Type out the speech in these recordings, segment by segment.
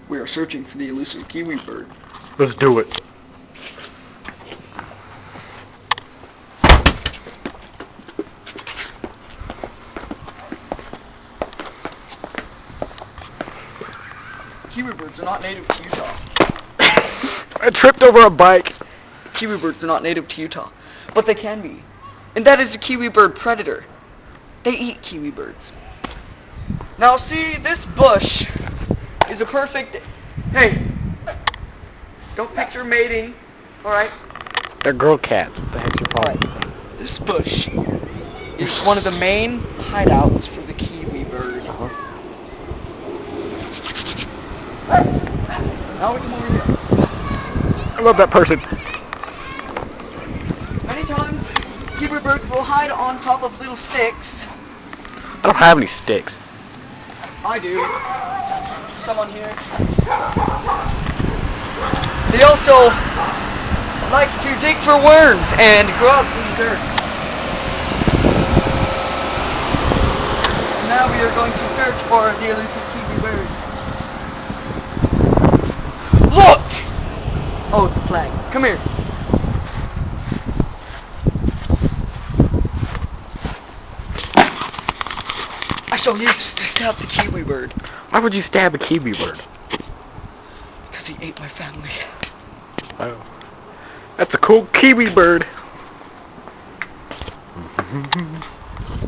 We are searching for the elusive kiwi bird. Let's do it. Kiwi birds are not native to Utah. I tripped over a bike. Kiwi birds are not native to Utah, but they can be. And that is a kiwi bird predator. They eat kiwi birds. Now see, this bush is a perfect... Hey, don't picture mating, alright? They're girl cats. What the heck's your problem? Alright, this bush is one of the main hideouts for the kiwi bird. Now we come over here. I love that person. Many times, kiwi birds will hide on top of little sticks. I don't have any sticks. I do. Someone here. They also like to dig for worms and grubs in the dirt. Now we are going to search for the elusive kiwi bird. Look! Oh, it's a flag. Come here. I shall use to stab the kiwi bird. Why would you stab a kiwi bird? Because he ate my family. Oh. That's a cool kiwi bird.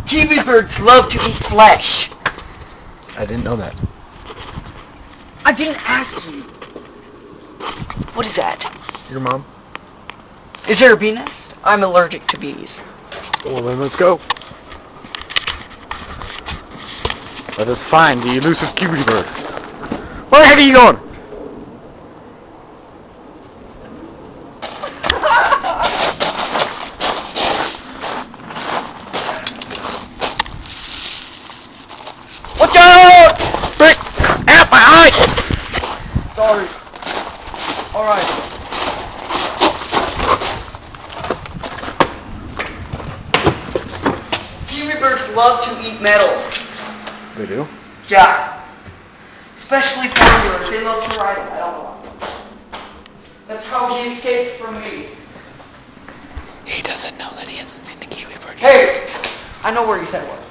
Kiwi birds love to eat flesh. I didn't know that. I didn't ask you. What is that? Your mom? Is there a bee nest? I'm allergic to bees. Well then let's go. Let us find the elusive kiwi bird. Where the heck are you going? Watch out! Frick! Ow, my eye! Sorry. Alright. Kiwi birds love to eat metal. They do? Yeah. Especially farmers. They love to ride them. I don't know. That's how he escaped from me. He doesn't know that he hasn't seen the kiwi bird yet. Hey! I know where he said it was.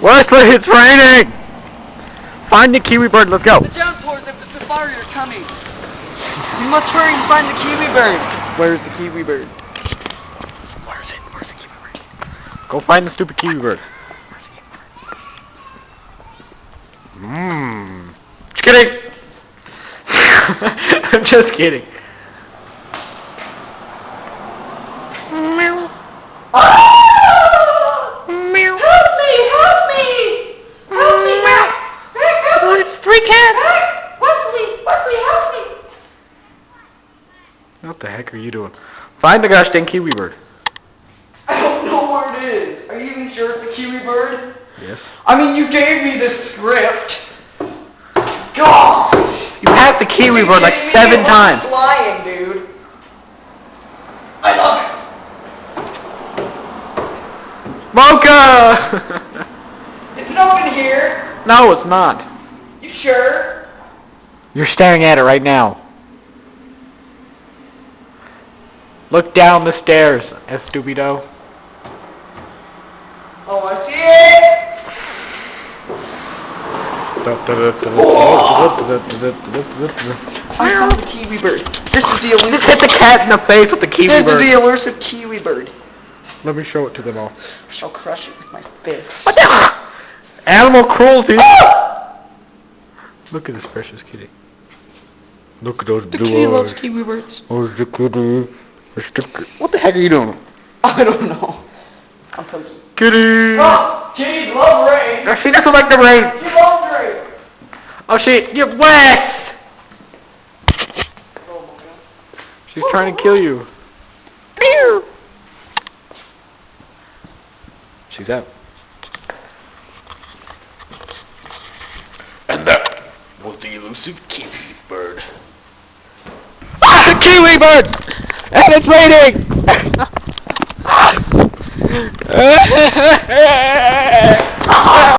Wesley, it's raining! Find the kiwi bird, let's go. The downpours of the safari are coming. You must hurry and find the kiwi bird. Where's the kiwi bird? Where is it? Where's the kiwi bird? Go find the stupid kiwi bird. Where's the kiwi bird? Just kidding! I'm just kidding. Meow. Meow. Help me! Help me! Help me! Well, it's three cats! Wesley, help me! What the heck are you doing? Find the gosh dang kiwi bird. I don't know where it is. Are you even sure it's the kiwi bird? Yes. I mean, you gave me the script. Gosh! You have the kiwi bird like 7 times. Flying, dude. I love it. Mocha! It's not in here. No, it's not. You sure? You're staring at it right now. Look down the stairs, Estupido. Oh, I see it. I found the kiwi bird. This is the elusive. Just hit the cat in the face with the kiwi This bird. is the elusive kiwi bird. Let me show it to them all. I shall crush it with my fist. What the? Animal cruelty. Look at this precious kitty. Look at those The blue kitty eyes. loves kiwi birds. Oh, the kitty. What the heck are you doing? I don't know. I'm pushing. Kitty! Oh, kitties love rain. She doesn't like the rain. She loves rain. Oh, you're wet! Oh my god. She's trying to kill you. She's out. And that was the elusive kiwi bird. Ah! Kiwi birds! And it's raining!